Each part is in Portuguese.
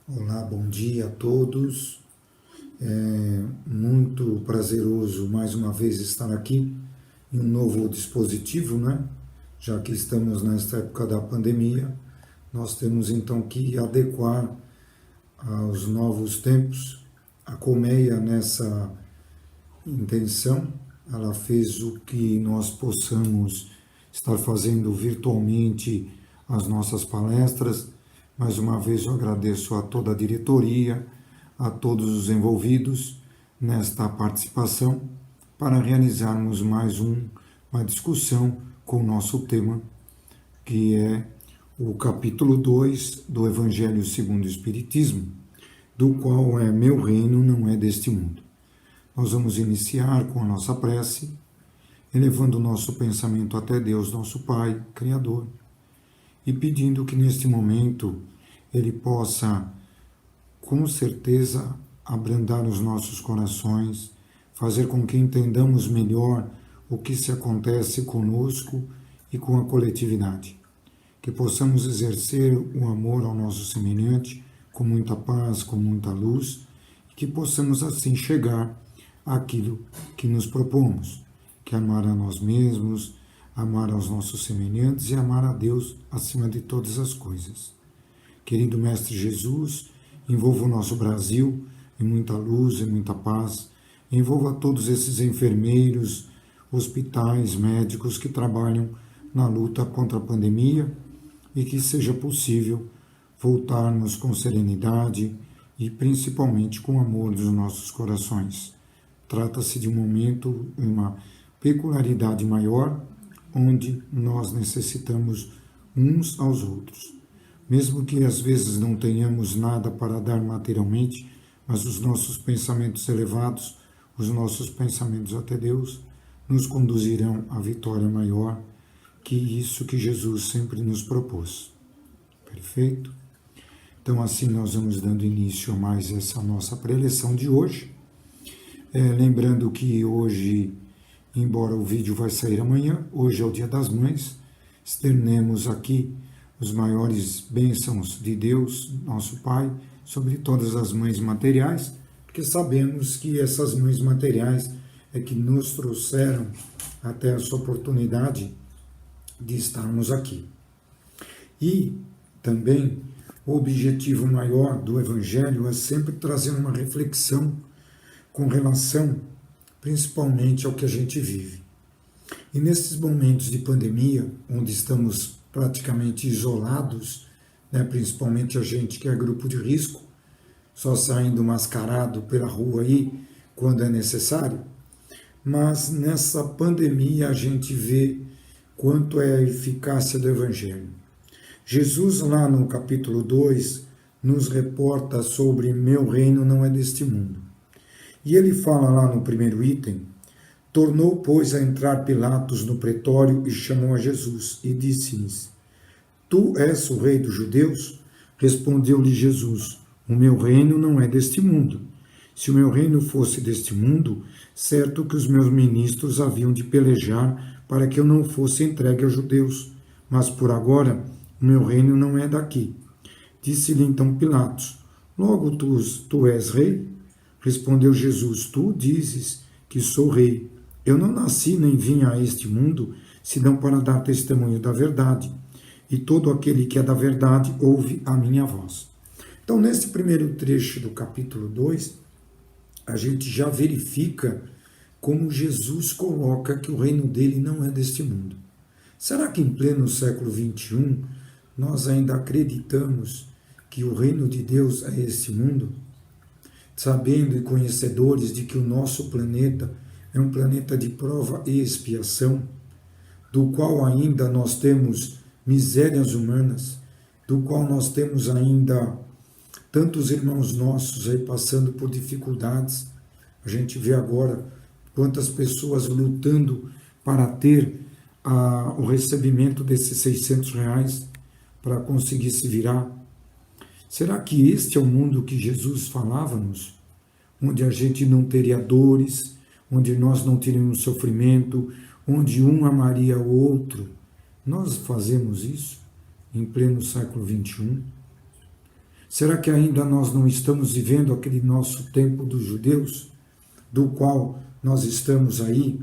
Olá, bom dia a todos. É muito prazeroso mais uma vez estar aqui em um novo dispositivo, né? Já que estamos nesta época da pandemia, nós temos então que adequar aos novos tempos. A colmeia, nessa intenção, ela fez o que nós possamos estar fazendo virtualmente as nossas palestras. Mais uma vez eu agradeço a toda a diretoria, a todos os envolvidos nesta participação para realizarmos mais uma discussão com o nosso tema, que é o capítulo 2 do Evangelho segundo o Espiritismo, do qual é Meu Reino não é deste mundo. Nós vamos iniciar com a nossa prece, elevando o nosso pensamento até Deus, nosso Pai, Criador, e pedindo que neste momento Ele possa, com certeza, abrandar os nossos corações, fazer com que entendamos melhor o que se acontece conosco e com a coletividade. Que possamos exercer o amor ao nosso semelhante com muita paz, com muita luz, e que possamos assim chegar àquilo que nos propomos, que é amar a nós mesmos, amar aos nossos semelhantes e amar a Deus acima de todas as coisas. Querido Mestre Jesus, envolva o nosso Brasil em muita luz e muita paz, envolva todos esses enfermeiros, hospitais, médicos que trabalham na luta contra a pandemia e que seja possível voltarmos com serenidade e principalmente com amor dos nossos corações. Trata-se de um momento, uma peculiaridade maior, onde nós necessitamos uns aos outros. Mesmo que às vezes não tenhamos nada para dar materialmente, mas os nossos pensamentos elevados, os nossos pensamentos até Deus, nos conduzirão à vitória maior que isso que Jesus sempre nos propôs. Perfeito? Então assim nós vamos dando início a mais essa nossa preleção de hoje. Lembrando que hoje, embora o vídeo vai sair amanhã, hoje é o Dia das Mães, externemos aqui os maiores bênçãos de Deus, nosso Pai, sobre todas as mães materiais, porque sabemos que essas mães materiais é que nos trouxeram até essa oportunidade de estarmos aqui. E também o objetivo maior do Evangelho é sempre trazer uma reflexão com relação principalmente ao que a gente vive. E nesses momentos de pandemia, onde estamos praticamente isolados, né, principalmente a gente que é grupo de risco, só saindo mascarado pela rua aí quando é necessário, mas nessa pandemia a gente vê quanto é a eficácia do Evangelho. Jesus, lá no capítulo 2, nos reporta sobre meu reino não é deste mundo. E ele fala lá no primeiro item, tornou, pois, a entrar Pilatos no pretório e chamou a Jesus e disse-lhes, tu és o rei dos judeus? Respondeu-lhe Jesus, o meu reino não é deste mundo. Se o meu reino fosse deste mundo, certo que os meus ministros haviam de pelejar para que eu não fosse entregue aos judeus. Mas por agora, o meu reino não é daqui. Disse-lhe então Pilatos, logo tu és rei? Respondeu Jesus, tu dizes que sou rei. Eu não nasci nem vim a este mundo, senão para dar testemunho da verdade. E todo aquele que é da verdade ouve a minha voz. Então, nesse primeiro trecho do capítulo 2, a gente já verifica como Jesus coloca que o reino dele não é deste mundo. Será que em pleno século XXI nós ainda acreditamos que o reino de Deus é este mundo? Sabendo e conhecedores de que o nosso planeta é um planeta de prova e expiação, do qual ainda nós temos misérias humanas, do qual nós temos ainda tantos irmãos nossos aí passando por dificuldades. A gente vê agora quantas pessoas lutando para ter o recebimento desses R$ 600 para conseguir se virar. Será que este é o mundo que Jesus falava-nos? Onde a gente não teria dores, onde nós não teríamos sofrimento, onde um amaria o outro. Nós fazemos isso em pleno século XXI? Será que ainda nós não estamos vivendo aquele nosso tempo dos judeus, do qual nós estamos aí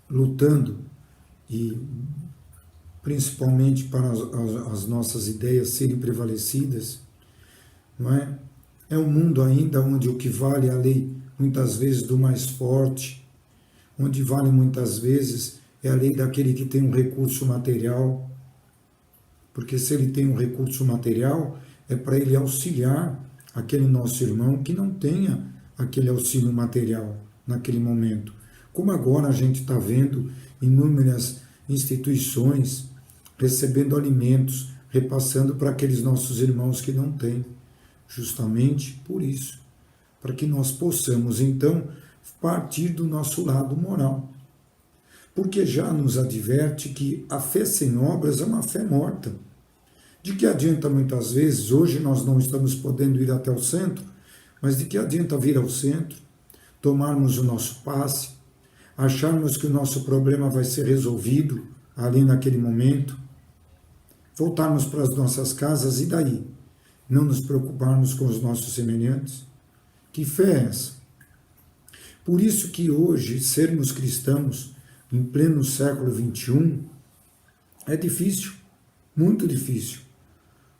lutando e principalmente para as nossas ideias serem prevalecidas, não é? É um mundo ainda onde o que vale é a lei, muitas vezes, do mais forte, onde vale muitas vezes é a lei daquele que tem um recurso material, porque se ele tem um recurso material, é para ele auxiliar aquele nosso irmão que não tenha aquele auxílio material naquele momento. Como agora a gente está vendo inúmeras instituições recebendo alimentos, repassando para aqueles nossos irmãos que não têm. Justamente por isso, para que nós possamos então partir do nosso lado moral. Porque já nos adverte que a fé sem obras é uma fé morta. De que adianta muitas vezes, hoje nós não estamos podendo ir até o centro, mas de que adianta vir ao centro, tomarmos o nosso passe, acharmos que o nosso problema vai ser resolvido ali naquele momento, voltarmos para as nossas casas e daí? Não nos preocuparmos com os nossos semelhantes? Que fé é essa? Por isso que hoje, sermos cristãos, em pleno século XXI, é difícil, muito difícil.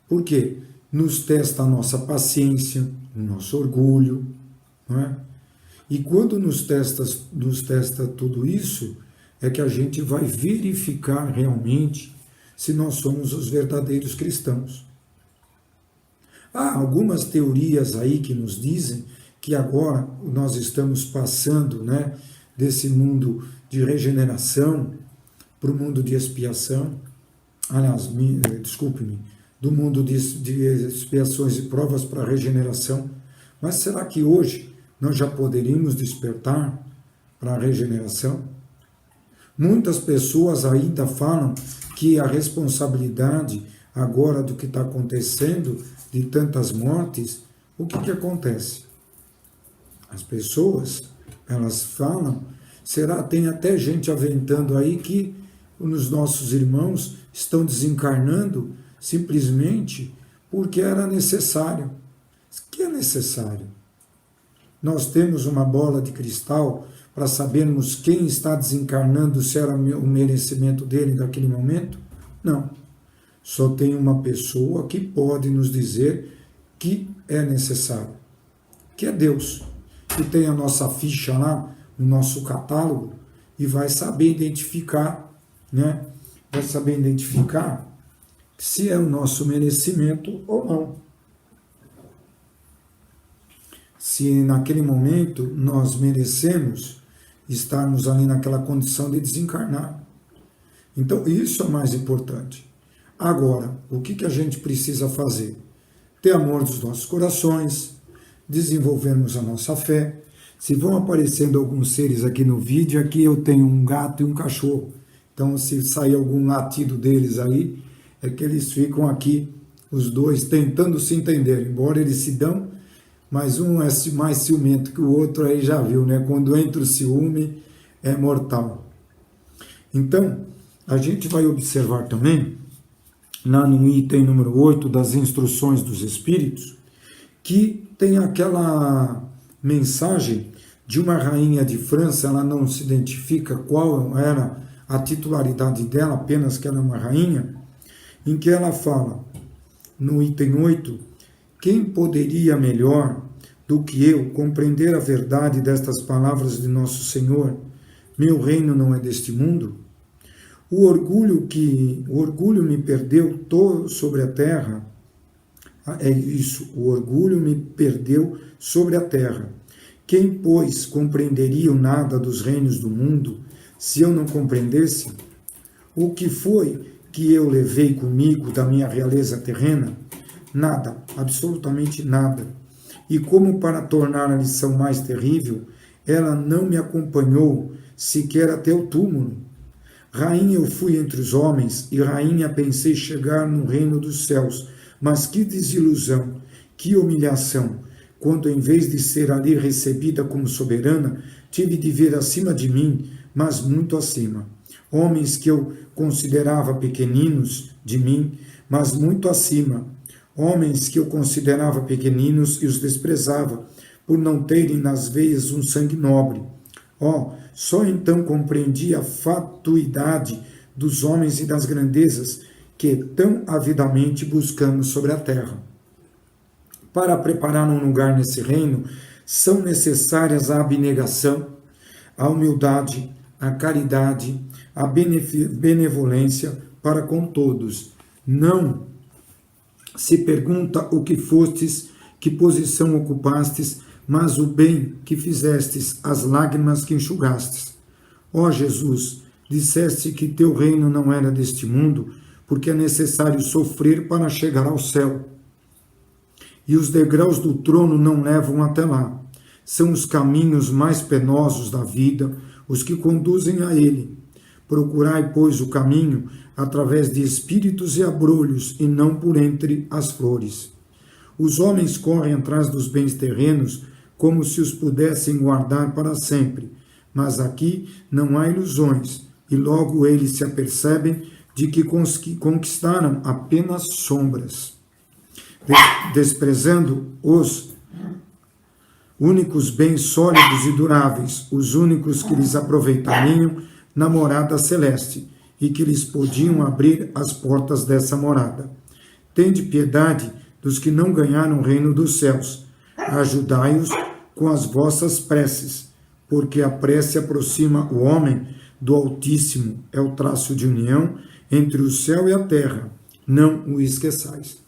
Por quê? Nos testa a nossa paciência, o nosso orgulho, não é? E quando nos testa tudo isso, é que a gente vai verificar realmente se nós somos os verdadeiros cristãos. Há algumas teorias aí que nos dizem que agora nós estamos passando, né, desse mundo de regeneração para o mundo de expiação. Aliás, desculpe-me, do mundo de expiações e provas para a regeneração. Mas será que hoje nós já poderíamos despertar para a regeneração? Muitas pessoas ainda falam que a responsabilidade agora do que está acontecendo, de tantas mortes, o que acontece? As pessoas, elas falam, tem até gente aventando aí que os nossos irmãos estão desencarnando simplesmente porque era necessário. O que é necessário? Nós temos uma bola de cristal para sabermos quem está desencarnando, se era o merecimento dele naquele momento? Não. Só tem uma pessoa que pode nos dizer que é necessário, que é Deus, que tem a nossa ficha lá, o nosso catálogo, e vai saber identificar, né? Vai saber identificar se é o nosso merecimento ou não. Se naquele momento nós merecemos estarmos ali naquela condição de desencarnar. Então, isso é o mais importante. Agora, o que a gente precisa fazer? Ter amor dos nossos corações, desenvolvermos a nossa fé. Se vão aparecendo alguns seres aqui no vídeo, aqui eu tenho um gato e um cachorro. Então, se sair algum latido deles aí, é que eles ficam aqui, os dois, tentando se entender. Embora eles se dão, mas um é mais ciumento que o outro, aí já viu, né? Quando entra o ciúme, é mortal. Então, a gente vai observar também, lá no item número 8 das instruções dos Espíritos, que tem aquela mensagem de uma rainha de França, ela não se identifica qual era a titularidade dela, apenas que ela é uma rainha, em que ela fala, no item 8, quem poderia melhor do que eu compreender a verdade destas palavras de Nosso Senhor? Meu reino não é deste mundo? O orgulho me perdeu sobre a terra. É isso, o orgulho me perdeu sobre a terra. Quem, pois, compreenderia o nada dos reinos do mundo, se eu não compreendesse? O que foi que eu levei comigo da minha realeza terrena? Nada, absolutamente nada. E como para tornar a lição mais terrível, ela não me acompanhou sequer até o túmulo. Rainha eu fui entre os homens, e rainha pensei chegar no reino dos céus. Mas que desilusão, que humilhação, quando em vez de ser ali recebida como soberana, tive de ver acima de mim, mas muito acima. Homens que eu considerava pequeninos de mim, mas muito acima. homens que eu considerava pequeninos e os desprezava, por não terem nas veias um sangue nobre. Só então compreendi a fatuidade dos homens e das grandezas que tão avidamente buscamos sobre a terra. Para preparar um lugar nesse reino, são necessárias a abnegação, a humildade, a caridade, a benevolência para com todos. Não se pergunta o que fostes, que posição ocupastes, mas o bem que fizestes, as lágrimas que enxugastes. Ó Jesus, disseste que teu reino não era deste mundo, porque é necessário sofrer para chegar ao céu. E os degraus do trono não levam até lá. São os caminhos mais penosos da vida, os que conduzem a ele. Procurai, pois, o caminho através de espíritos e abrolhos, e não por entre as flores. Os homens correm atrás dos bens terrenos como se os pudessem guardar para sempre, mas aqui não há ilusões, e logo eles se apercebem de que conquistaram apenas sombras, desprezando os únicos bens sólidos e duráveis, os únicos que lhes aproveitariam na morada celeste e que lhes podiam abrir as portas dessa morada. Tende piedade dos que não ganharam o reino dos céus. Ajudai-os com as vossas preces, porque a prece aproxima o homem do Altíssimo, é o traço de união entre o céu e a terra. Não o esqueçais.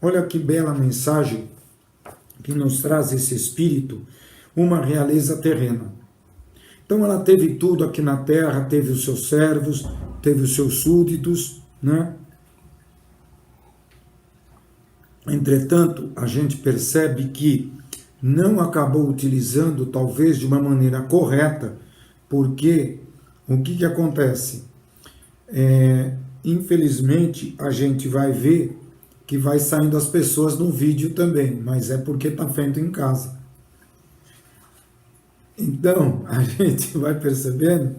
Olha que bela mensagem que nos traz esse espírito, uma realeza terrena. Então ela teve tudo aqui na terra, teve os seus servos, teve os seus súditos, né? Entretanto, a gente percebe que não acabou utilizando, talvez de uma maneira correta, porque o que acontece? Infelizmente, a gente vai ver que vai saindo as pessoas no vídeo também, mas é porque está feito em casa. Então, a gente vai percebendo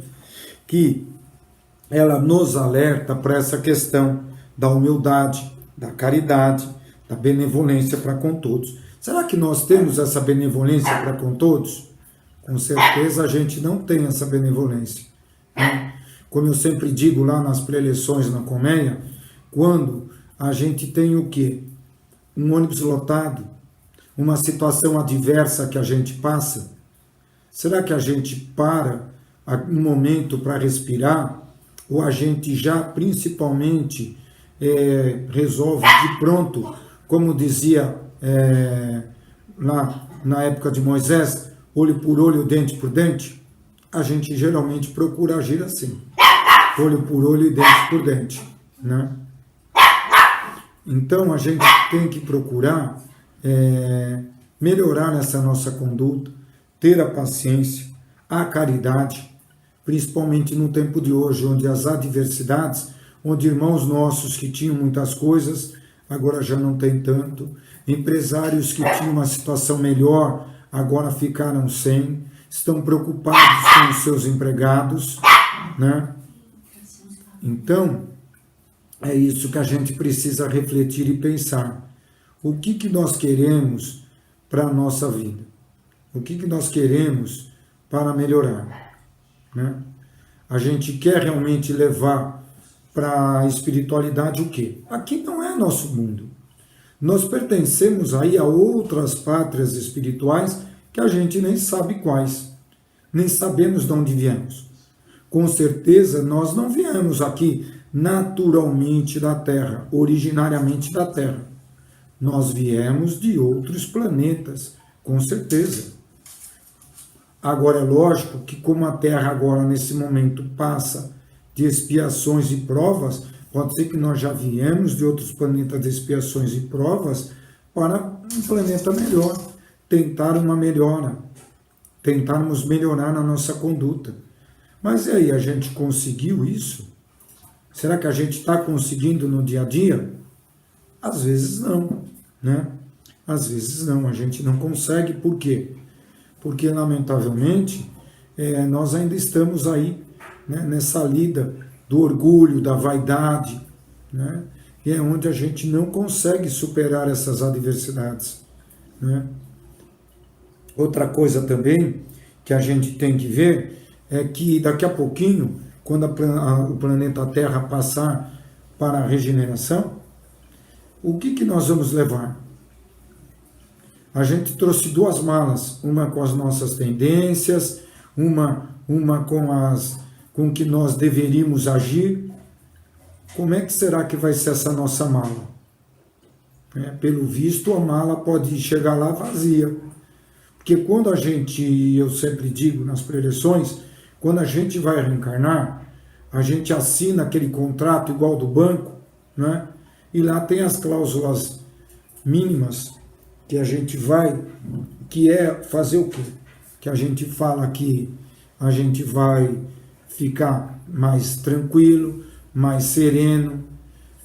que ela nos alerta para essa questão da humildade, da caridade, da benevolência para com todos. Será que nós temos essa benevolência para com todos? Com certeza a gente não tem essa benevolência, né? Como eu sempre digo lá nas preleções na colmeia, quando a gente tem o quê? Um ônibus lotado, uma situação adversa que a gente passa, será que a gente para um momento para respirar? Ou a gente já principalmente resolve de pronto, como dizia lá na época de Moisés, olho por olho, dente por dente? A gente geralmente procura agir assim, olho por olho e dente por dente, né? Então a gente tem que procurar melhorar essa nossa conduta, ter a paciência, a caridade, principalmente no tempo de hoje, onde as adversidades, onde irmãos nossos que tinham muitas coisas, agora já não tem tanto, empresários que tinham uma situação melhor, agora ficaram sem, estão preocupados com os seus empregados, né? Então, é isso que a gente precisa refletir e pensar. O que nós queremos para a nossa vida? O que nós queremos para melhorar, né? A gente quer realmente levar para a espiritualidade o quê? Aqui não é nosso mundo. Nós pertencemos aí a outras pátrias espirituais que a gente nem sabe quais, nem sabemos de onde viemos. Com certeza nós não viemos aqui naturalmente da Terra, originariamente da Terra. Nós viemos de outros planetas, com certeza. Agora é lógico que como a Terra agora nesse momento passa de expiações e provas, pode ser que nós já viemos de outros planetas de expiações e provas para um planeta melhor, tentar uma melhora, tentarmos melhorar na nossa conduta. Mas e aí, a gente conseguiu isso? Será que a gente está conseguindo no dia a dia? Às vezes não, né? Às vezes não, a gente não consegue. Por quê? Porque, lamentavelmente, nós ainda estamos aí, né, nessa lida do orgulho, da vaidade, né? e é onde a gente não consegue superar essas adversidades, né? Outra coisa também que a gente tem que ver é que daqui a pouquinho, quando o planeta Terra passar para a regeneração, o que nós vamos levar? A gente trouxe 2 malas, uma com as nossas tendências, uma com o que nós deveríamos agir. Como é que será que vai ser essa nossa mala? Pelo visto, a mala pode chegar lá vazia. Porque quando a gente, eu sempre digo nas preleções, quando a gente vai reencarnar, a gente assina aquele contrato igual do banco, né? E lá tem as cláusulas mínimas que a gente vai, que é fazer o quê? Que a gente fala que a gente vai ficar mais tranquilo, mais sereno,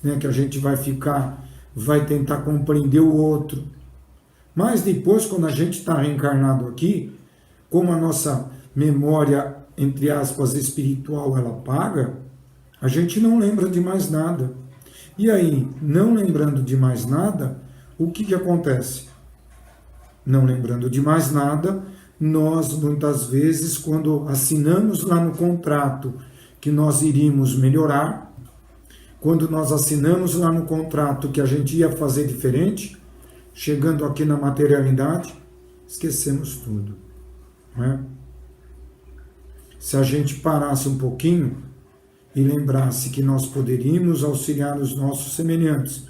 né? Que a gente vai tentar compreender o outro. Mas depois, quando a gente está reencarnado aqui, como a nossa memória, entre aspas, espiritual, ela apaga, a gente não lembra de mais nada. E aí, não lembrando de mais nada, o que acontece? Não lembrando de mais nada, nós, muitas vezes, quando assinamos lá no contrato que nós iríamos melhorar, quando nós assinamos lá no contrato que a gente ia fazer diferente, chegando aqui na materialidade, esquecemos tudo, né? Se a gente parasse um pouquinho e lembrasse que nós poderíamos auxiliar os nossos semelhantes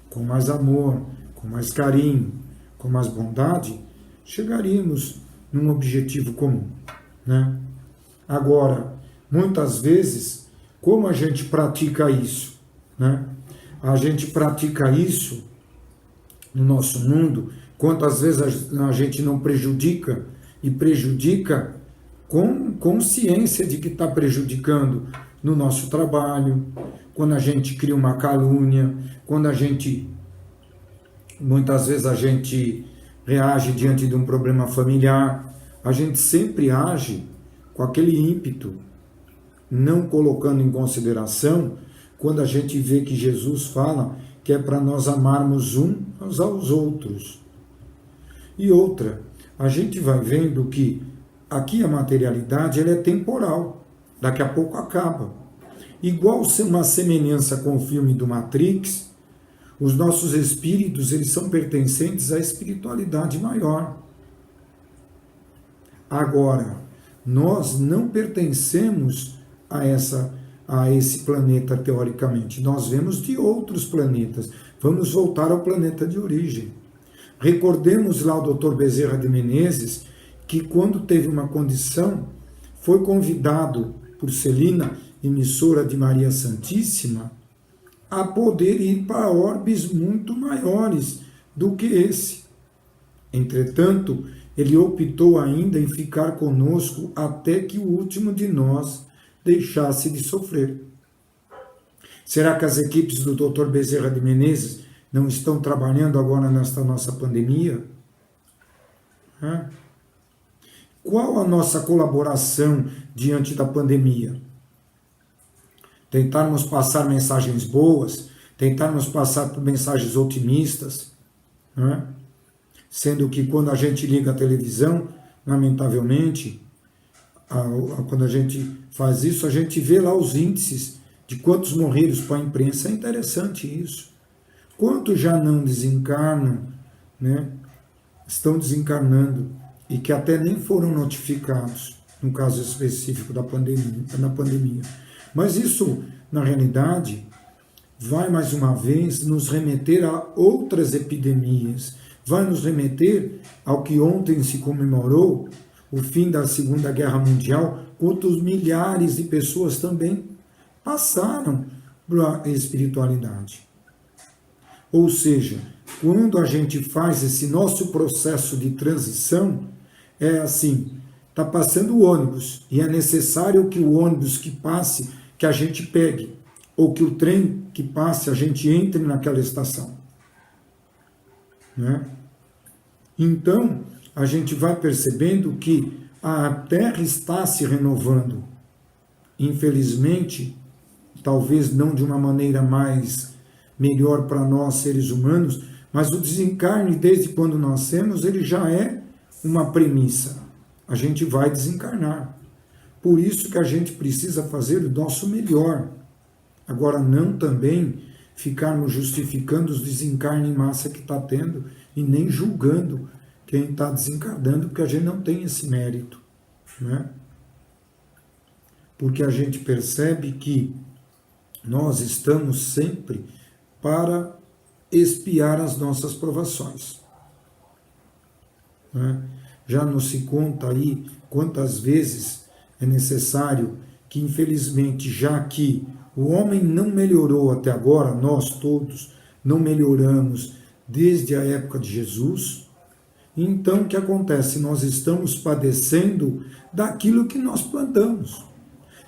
com mais amor, com mais carinho, com mais bondade, chegaríamos num objetivo comum, né? Agora, muitas vezes, como a gente pratica isso, né? A gente pratica isso no nosso mundo, quantas vezes a gente não prejudica e prejudica com consciência de que está prejudicando no nosso trabalho, quando a gente cria uma calúnia, quando muitas vezes a gente reage diante de um problema familiar, a gente sempre age com aquele ímpeto, não colocando em consideração quando a gente vê que Jesus fala que é para nós amarmos uns aos outros. E outra, a gente vai vendo que aqui a materialidade ela é temporal, daqui a pouco acaba. Igual uma semelhança com o filme do Matrix, os nossos espíritos eles são pertencentes à espiritualidade maior. Agora, nós não pertencemos a esse planeta teoricamente. Nós vemos de outros planetas. Vamos voltar ao planeta de origem. Recordemos lá o Dr. Bezerra de Menezes, que quando teve uma condição, foi convidado por Celina, emissora de Maria Santíssima, a poder ir para orbes muito maiores do que esse. Entretanto, ele optou ainda em ficar conosco até que o último de nós deixasse de sofrer. Será que as equipes do Dr. Bezerra de Menezes não estão trabalhando agora nesta nossa pandemia? Qual a nossa colaboração diante da pandemia? Tentarmos passar mensagens boas, tentarmos passar por mensagens otimistas, sendo que quando a gente liga a televisão, lamentavelmente, quando a gente faz isso, a gente vê lá os índices de quantos morreram para a imprensa. É interessante isso. Quantos já não desencarnam, né? Estão desencarnando e que até nem foram notificados, no caso específico da pandemia. Mas isso, na realidade, vai mais uma vez nos remeter a outras epidemias, vai nos remeter ao que ontem se comemorou, o fim da Segunda Guerra Mundial, quantos milhares de pessoas também passaram para a espiritualidade. Ou seja, quando a gente faz esse nosso processo de transição, é assim, está passando o ônibus e é necessário que o ônibus que passe, que a gente pegue, ou que o trem que passe, a gente entre naquela estação, né? Então, a gente vai percebendo que a Terra está se renovando. Infelizmente, talvez não de uma maneira mais melhor para nós seres humanos, mas o desencarne, desde quando nascemos, ele já é uma premissa. A gente vai desencarnar. Por isso que a gente precisa fazer o nosso melhor. Agora, não também ficarmos justificando os desencarnes em massa que está tendo e nem julgando quem está desencarnando, porque a gente não tem esse mérito, né? Porque a gente percebe que nós estamos sempre para expiar as nossas provações, né? Já não se conta aí quantas vezes é necessário que, infelizmente, já que o homem não melhorou até agora, nós todos não melhoramos desde a época de Jesus, então o que acontece? Nós estamos padecendo daquilo que nós plantamos,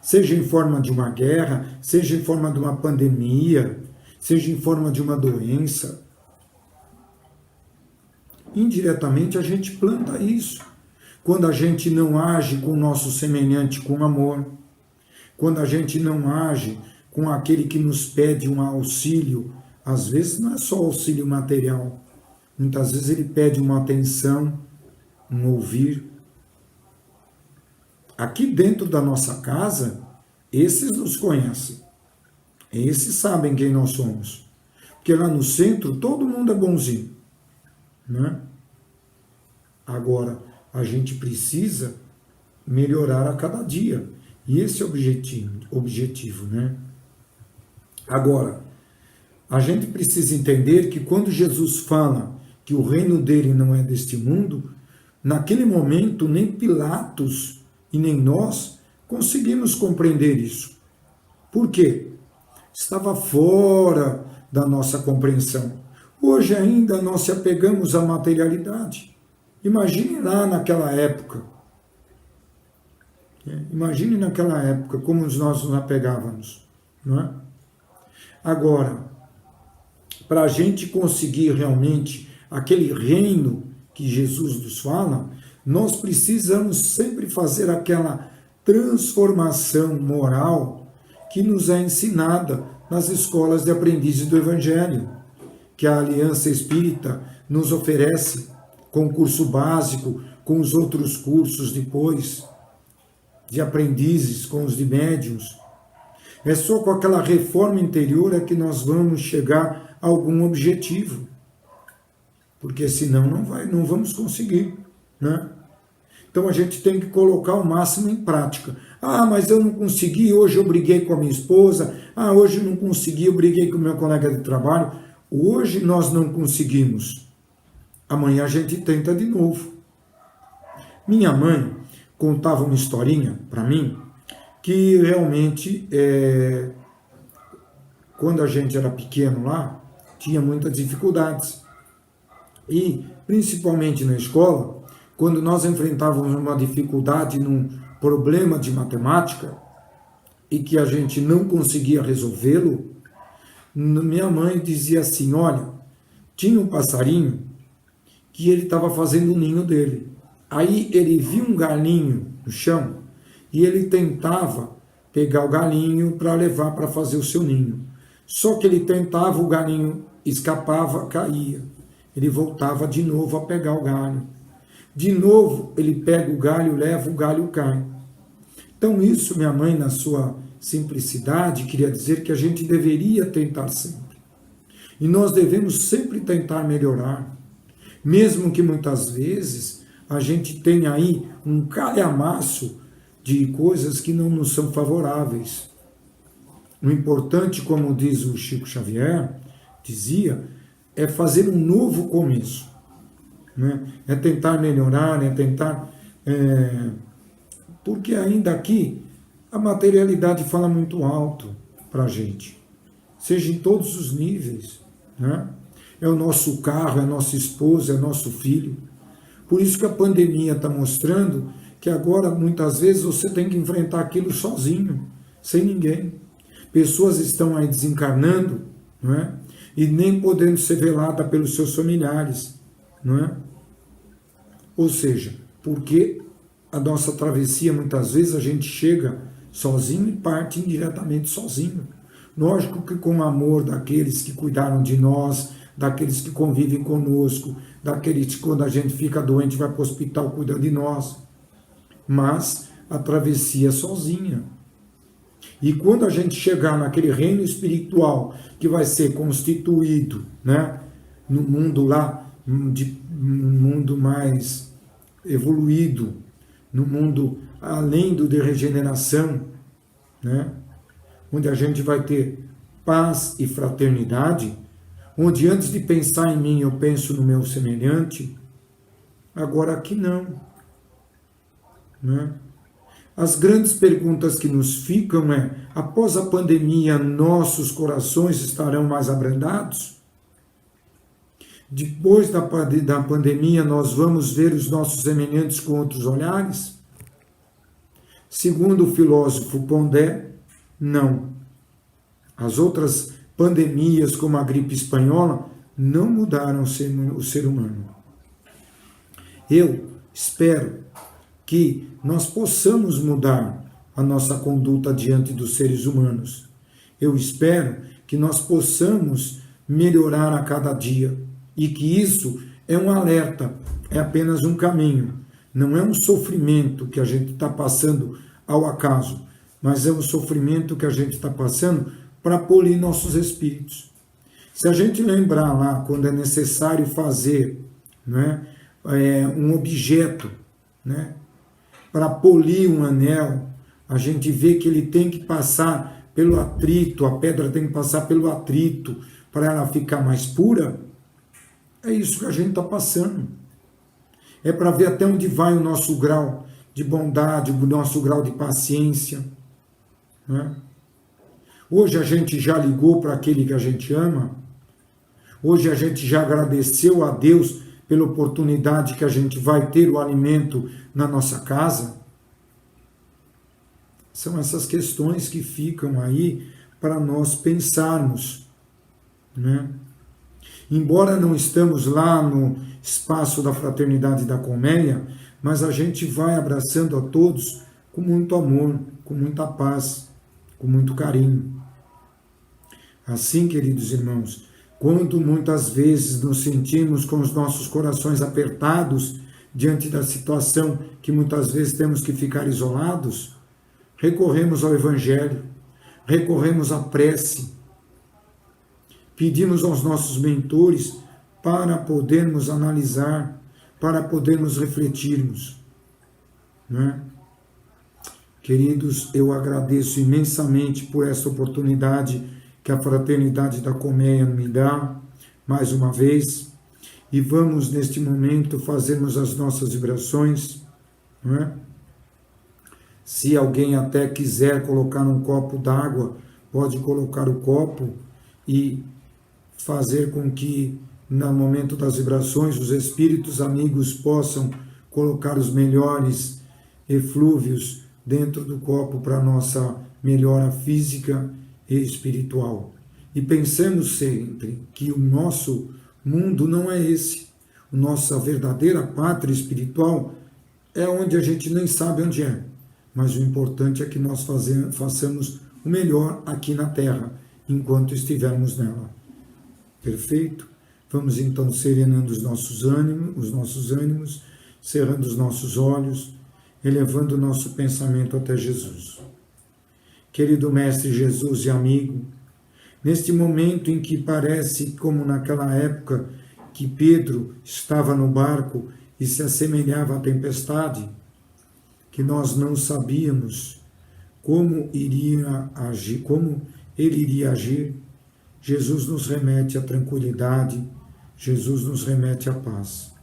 seja em forma de uma guerra, seja em forma de uma pandemia, seja em forma de uma doença. Indiretamente a gente planta isso. Quando a gente não age com o nosso semelhante com amor, quando a gente não age com aquele que nos pede um auxílio, às vezes não é só auxílio material, muitas vezes ele pede uma atenção, um ouvir. Aqui dentro da nossa casa, esses nos conhecem, esses sabem quem nós somos, porque lá no centro todo mundo é bonzinho, né? Agora, a gente precisa melhorar a cada dia, e esse é o objetivo, né? Agora, a gente precisa entender que quando Jesus fala que o reino dele não é deste mundo, naquele momento nem Pilatos e nem nós conseguimos compreender isso. Por quê? Estava fora da nossa compreensão. Hoje ainda nós se apegamos à materialidade. Imagine lá naquela época. Imagine naquela época como nós nos apegávamos, não é? Agora, para a gente conseguir realmente aquele reino que Jesus nos fala, nós precisamos sempre fazer aquela transformação moral que nos é ensinada nas escolas de aprendizes do Evangelho, que a Aliança Espírita nos oferece com o curso básico, com os outros cursos depois, de aprendizes, com os de médiuns. É só com aquela reforma interior é que nós vamos chegar a algum objetivo. Porque senão não vamos conseguir, né? Então a gente tem que colocar o máximo em prática. Ah, mas eu não consegui, hoje eu briguei com a minha esposa. Ah, hoje eu não consegui, eu briguei com o meu colega de trabalho. Hoje nós não conseguimos. Amanhã a gente tenta de novo. Minha mãe contava uma historinha para mim que realmente, quando a gente era pequeno lá, tinha muitas dificuldades. E, principalmente na escola, quando nós enfrentávamos uma dificuldade num problema de matemática e que a gente não conseguia resolvê-lo, minha mãe dizia assim, olha, tinha um passarinho que ele estava fazendo o ninho dele. Aí ele viu um galinho no chão e ele tentava pegar o galinho para levar para fazer o seu ninho. Só que ele tentava, o galinho escapava, caía. Ele voltava de novo a pegar o galho. De novo, ele pega o galho, leva, o galho cai. Então isso, minha mãe, na sua simplicidade, queria dizer que a gente deveria tentar sempre. E nós devemos sempre tentar melhorar. Mesmo que muitas vezes a gente tenha aí um calhamaço de coisas que não nos são favoráveis. O importante, como diz o Chico Xavier, dizia, é fazer um novo começo, né? É tentar melhorar, é tentar... Porque ainda aqui a materialidade fala muito alto para a gente, seja em todos os níveis, né? É o nosso carro, é a nossa esposa, é o nosso filho. Por isso que a pandemia está mostrando que agora, muitas vezes, você tem que enfrentar aquilo sozinho, sem ninguém. Pessoas estão aí desencarnando, não é? E nem podendo ser velada pelos seus familiares, não é? Ou seja, porque a nossa travessia, muitas vezes, a gente chega sozinho e parte indiretamente sozinho. lógico que com o amor daqueles que cuidaram de nós, daqueles que convivem conosco, daqueles que quando a gente fica doente vai para o hospital cuidar de nós, mas a travessia sozinha. E quando a gente chegar naquele reino espiritual que vai ser constituído, né, no mundo lá, um mundo mais evoluído, no mundo além do de regeneração, né, onde a gente vai ter paz e fraternidade, onde antes de pensar em mim eu penso no meu semelhante, agora aqui não, né? As grandes perguntas que nos ficam é, após a pandemia, nossos corações estarão mais abrandados? Depois da pandemia, nós vamos ver os nossos semelhantes com outros olhares? Segundo o filósofo Pondé, não. As outras pandemias, como a gripe espanhola, não mudaram o ser humano. Eu espero que nós possamos mudar a nossa conduta diante dos seres humanos. Eu espero que nós possamos melhorar a cada dia e que isso é um alerta, é apenas um caminho. Não é um sofrimento que a gente está passando ao acaso, mas é um sofrimento que a gente está passando para polir nossos espíritos. Se a gente lembrar lá, quando é necessário fazer, né, um objeto, né, para polir um anel, a gente vê que ele tem que passar pelo atrito, a pedra tem que passar pelo atrito para ela ficar mais pura. É isso que a gente está passando. É para ver até onde vai o nosso grau de bondade, o nosso grau de paciência, né? Hoje a gente já ligou para aquele que a gente ama. Hoje a gente já agradeceu a Deus pela oportunidade que a gente vai ter o alimento na nossa casa. São essas questões que ficam aí para nós pensarmos, né? Embora não estamos lá no espaço da fraternidade da colmeia, mas a gente vai abraçando a todos com muito amor, com muita paz, com muito carinho. Assim, queridos irmãos, quando muitas vezes nos sentimos com os nossos corações apertados diante da situação que muitas vezes temos que ficar isolados, recorremos ao Evangelho, recorremos à prece, pedimos aos nossos mentores para podermos analisar, para podermos refletirmos, né? Queridos, eu agradeço imensamente por essa oportunidade que a Fraternidade da Colmeia me dá, mais uma vez, e vamos neste momento fazermos as nossas vibrações, né? Se alguém até quiser colocar um copo d'água, pode colocar o copo e fazer com que, no momento das vibrações, os espíritos amigos possam colocar os melhores eflúvios dentro do copo para nossa melhora física e espiritual. E pensemos sempre que o nosso mundo não é esse. Nossa verdadeira pátria espiritual é onde a gente nem sabe onde é. Mas o importante é que nós façamos o melhor aqui na Terra, enquanto estivermos nela. Perfeito? Vamos então serenando os nossos ânimos, cerrando os nossos olhos, elevando o nosso pensamento até Jesus. Querido Mestre Jesus e amigo, neste momento em que parece como naquela época que Pedro estava no barco e se assemelhava à tempestade, que nós não sabíamos como iria agir, como ele iria agir, Jesus nos remete à tranquilidade, Jesus nos remete à paz.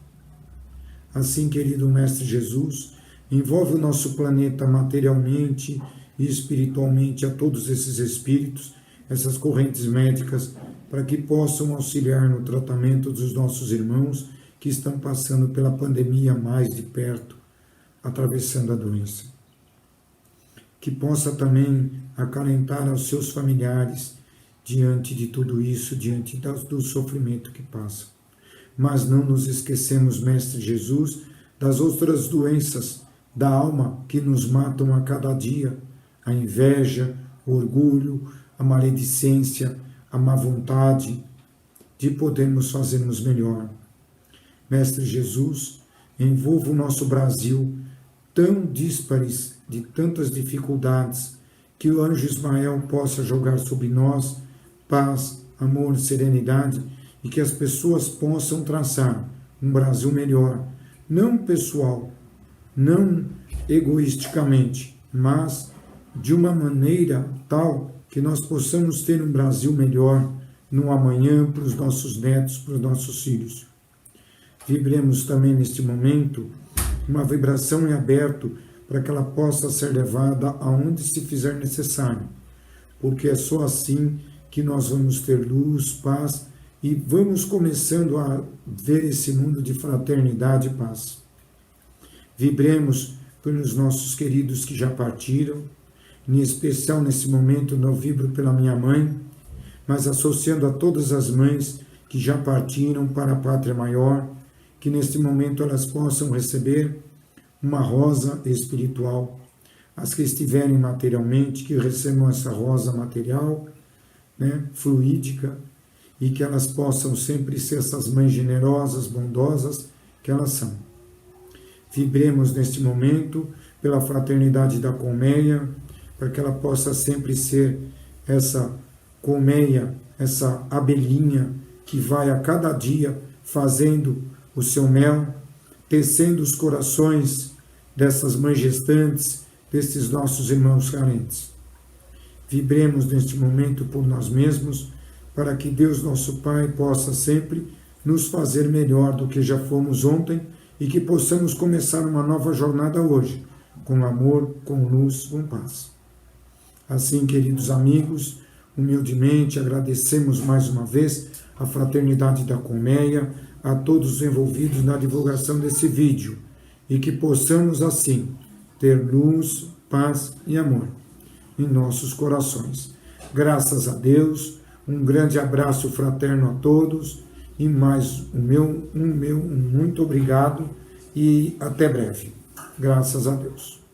Assim, querido Mestre Jesus, envolve o nosso planeta materialmente e espiritualmente a todos esses espíritos, essas correntes médicas, para que possam auxiliar no tratamento dos nossos irmãos que estão passando pela pandemia mais de perto, atravessando a doença. Que possa também acalentar aos seus familiares diante de tudo isso, diante do sofrimento que passa. Mas não nos esquecemos, Mestre Jesus, das outras doenças da alma que nos matam a cada dia, a inveja, o orgulho, a maledicência, a má vontade, de podermos fazermos melhor. Mestre Jesus, envolva o nosso Brasil, tão díspares, de tantas dificuldades, que o anjo Ismael possa jogar sobre nós paz, amor, serenidade, e que as pessoas possam traçar um Brasil melhor, não pessoal, não egoisticamente, mas de uma maneira tal que nós possamos ter um Brasil melhor no amanhã para os nossos netos, para os nossos filhos. Vibremos também neste momento uma vibração em aberto para que ela possa ser levada aonde se fizer necessário, porque é só assim que nós vamos ter luz, paz e vamos começando a ver esse mundo de fraternidade e paz. Vibremos pelos nossos queridos que já partiram, em especial nesse momento eu vibro pela minha mãe, mas associando a todas as mães que já partiram para a pátria maior, que neste momento elas possam receber uma rosa espiritual. As que estiverem materialmente, que recebam essa rosa material, fluídica, e que elas possam sempre ser essas mães generosas, bondosas que elas são. Vibremos neste momento pela fraternidade da colmeia, para que ela possa sempre ser essa colmeia, essa abelhinha que vai a cada dia fazendo o seu mel, tecendo os corações dessas mães gestantes, desses nossos irmãos carentes. Vibremos neste momento por nós mesmos, para que Deus nosso Pai possa sempre nos fazer melhor do que já fomos ontem e que possamos começar uma nova jornada hoje, com amor, com luz, com paz. Assim, queridos amigos, humildemente agradecemos mais uma vez a fraternidade da colmeia, a todos os envolvidos na divulgação desse vídeo, e que possamos assim ter luz, paz e amor em nossos corações. Graças a Deus, um grande abraço fraterno a todos e mais um muito obrigado e até breve. Graças a Deus.